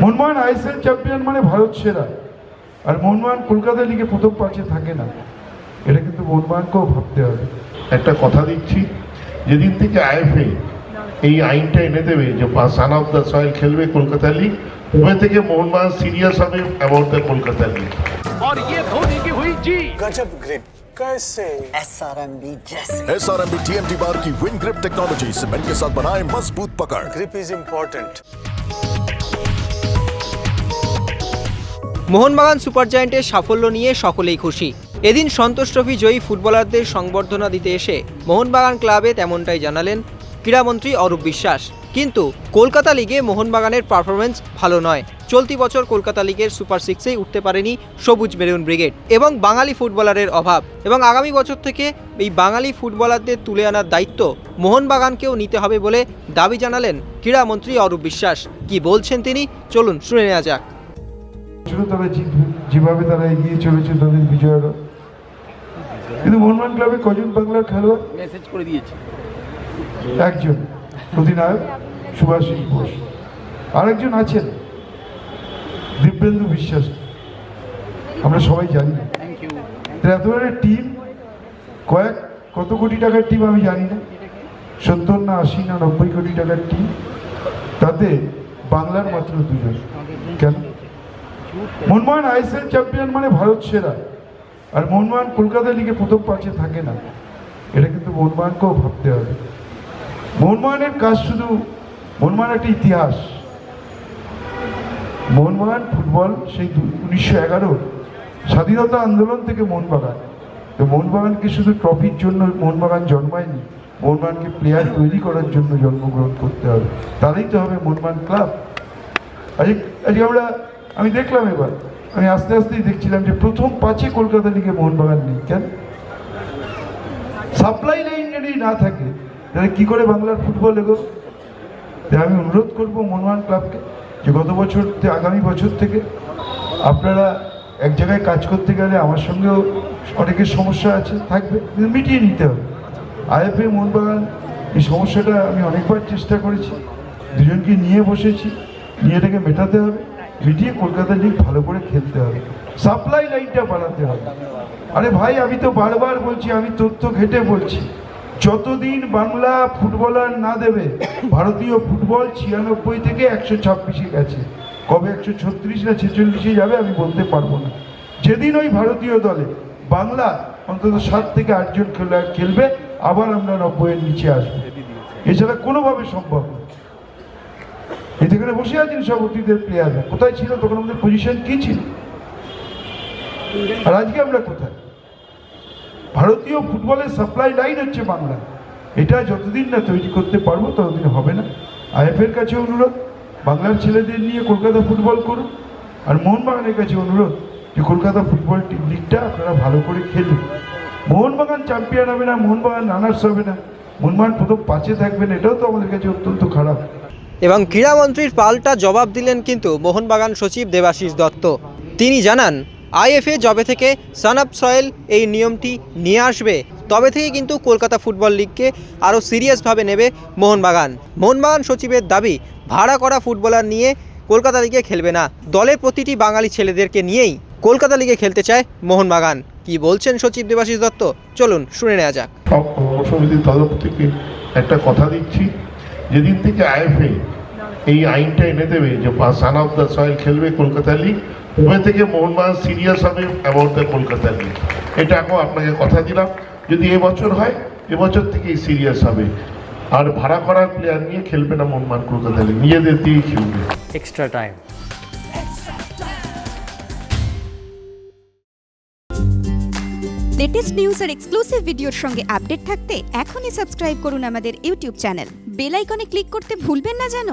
Mohun Bagan ISL champion মানে ভারত সেরা, আর মোহনবাগান কলকাতা লিগে প্রথম পাঁচে থাকে না, এটা কিন্তু মোহনবাগানকেও ভাবতে হবে। একটা কথা দিচ্ছি, যেদিন থেকে আইএফএ এই আইনটা এনে দেবে যে সান অফ দ্য সয়েল খেলবে কলকাতা লিগ, তবে থেকে মোহনবাগান সিরিয়াস হবে অ্যাবাউট দ্য কলকাতা লিগ। और ये धोनी की हुई जी गजब ग्रिप कैसे SRMB जैसे SRMB TMT बार की विन ग्रिप टेक्नोलॉजी सीमेंट के साथ बनाए मजबूत पकड़। Grip is important. Mohun Bagan super জায়ান্টের সাফল্য নিয়ে সকলেই খুশি। এদিন সন্তোষ ট্রফি জয়ী ফুটবলারদের সংবর্ধনা দিতে এসে মোহনবাগান ক্লাবে তেমনটাই জানালেন ক্রীড়ামন্ত্রী অরূপ বিশ্বাস। কিন্তু কলকাতা লিগে মোহনবাগানের পারফরমেন্স ভালো নয়। চলতি বছর কলকাতা লিগের সুপার সিক্সেই উঠতে পারেনি সবুজ মেরুন ব্রিগেড এবং বাঙালি ফুটবলারের অভাব, এবং আগামী বছর থেকে এই বাঙালি ফুটবলারদের তুলে আনার দায়িত্ব মোহনবাগানকেও নিতে হবে বলে দাবি জানালেন ক্রীড়ামন্ত্রী অরূপ বিশ্বাস। কি বলছেন তিনি, চলুন শুনে নেওয়া যাক। তারা জিতবে, যেভাবে তারা এগিয়ে চলেছে তাদের বিজয়ের। কিন্তু মোহনবাগান ক্লাবে কজন বাংলার খেলোয়াড়? মেসেজ করে দিয়েছে একজন অধিনায়ক সুভাষিস বোস, আরেকজন আছেন দিব্যেন্দু বিশ্বাস। আমরা সবাই জানি না এত বড় টিম, কত কোটি টাকার টিম আমি জানি না, 70 না 80 না 90 কোটি টাকার টিম, তাতে বাংলার মাত্র দুজন। কেন? মোহনবাগান আইএসএল চ্যাম্পিয়ন মানে ভারত সেরা, আর মোহনবাগান কলকাতা লিগে প্রথম পাঁচে থাকে না, এটা কিন্তু মোহনবাগানকেও ভাবতে হবে। মোহনবাগানের কাজ শুধু, মোহনবাগান একটা ইতিহাস। মোহনবাগান ফুটবল সেই 1911 স্বাধীনতা আন্দোলন থেকে মোহনবাগান। তো মোহনবাগানকে শুধু ট্রফির জন্য মোহনবাগান জন্মায়নি, মোহনবাগানকে প্লেয়ার তৈরি করার জন্য জন্মগ্রহণ করতে হবে, তাহলেই তো হবে মোহনবাগান ক্লাব। আজকে আমি দেখলাম, এবার আমি আস্তে আস্তেই দেখছিলাম যে প্রথম পাঁচে কলকাতা লিগে মোহনবাগান নেই। কেন? সাপ্লাই লাইন যদি না থাকে তাহলে কি করে বাংলার ফুটবল এগোবে? আমি অনুরোধ করবো মোহনবাগান ক্লাবকে যে গত বছর আগামী বছর থেকে আপনারা এক জায়গায় কাজ করতে গেলে আমার সঙ্গেও অনেকের সমস্যা আছে, থাকবে, কিন্তু মিটিয়ে নিতে হবে। আইএফএ মোহনবাগান এই সমস্যাটা আমি অনেকবার চেষ্টা করেছি, দুজনকে নিয়ে বসেছি, নিয়ে এটাকে মেটাতে হবে, মিটিয়ে কলকাতা লিগ ভালো করে খেলতে হবে, সাপ্লাই লাইনটা বাড়াতে হবে। আরে ভাই, আমি তো বারবার বলছি, আমি তথ্য ঘেটে বলছি, যতদিন বাংলা ফুটবলার না দেবে ভারতীয় ফুটবল 96 থেকে 126-এ গেছে, কবে 136 না 46-এ যাবে আমি বলতে পারবো না। যেদিন ওই ভারতীয় দলে বাংলা অন্তত 7 থেকে 8 জন খেলোয়াড় খেলবে, আবার আমরা 90-এর নিচে আসবো, এছাড়া কোনোভাবে সম্ভব না। এখানে বসে আছেন সব অতীতের প্লেয়াররা, কোথায় ছিল তখন? আমাদের পজিশন কি ছিল? আর আজকে আমরা কোথায়? ভারতীয় ফুটবলের সাপ্লাই লাইন হচ্ছে বাংলা, এটা যতদিন না তৈরি করতে পারবো ততদিন হবে না। আইএফএর কাছে অনুরোধ, বাংলার ছেলেদের নিয়ে কলকাতা ফুটবল করুন, আর মোহনবাগানের কাছে অনুরোধ যে কলকাতা ফুটবল লিগটা আপনারা ভালো করে খেলুন। মোহনবাগান চ্যাম্পিয়ন হবে না, মোহনবাগান রানার্স হবে না, মোহনবাগান প্রথম পাঁচে থাকবেন, এটাও তো আমাদের কাছে অত্যন্ত খারাপ। এবং ক্রীড়ামন্ত্রীর পাল্টা জবাব দিলেন কিন্তু মোহনবাগান সচিব দেবাশিস দত্ত। তিনি জানান, আইএফএ যবে থেকে সান অফ সয়েল এই নিয়মটি নিয়ে আসবে, তবে থেকে কিন্তু কলকাতা ফুটবল লিগকে আরও সিরিয়াসভাবে নেবে মোহনবাগান। মোহনবাগান সচিবের দাবি, ভাড়া করা ফুটবলার নিয়ে কলকাতা লিগে খেলবে না, দলের প্রতিটি বাঙালি ছেলেদেরকে নিয়েই কলকাতা লিগে খেলতে চায় মোহনবাগান। কি বলছেন সচিব দেবাশিস দত্ত, চলুন শুনে নেওয়া যাক। সমিতির তরফ থেকে একটা কথা দিচ্ছি, যেদিন থেকে আইএফএ এই আইনটা এনে দেবে যে সান অফ দ্য সয়েল খেলবে কলকাতা লিগ, তবে থেকে মোহনবাগান সিরিয়াস হবে অ্যাবাউট দ্য কলকাতা লিগ। এটা এখন আপনাকে কথা দিলাম, যদি এবছর হয়, এবছর থেকেই সিরিয়াস হবে। আর ভাড়া করার প্লেয়ার নিয়ে খেলবে না মোহনবাগান কলকাতা লিগ, নিজেদের দিয়েই খেলবে। Extra time. লেটেস্ট নিউজ আর এক্সক্লুসিভ ভিডিওর সঙ্গে আপডেট থাকতে এখনই সাবস্ক্রাইব করুন আমাদের ইউটিউব চ্যানেল। বেল আইকনে ক্লিক করতে ভুলবেন না যেন।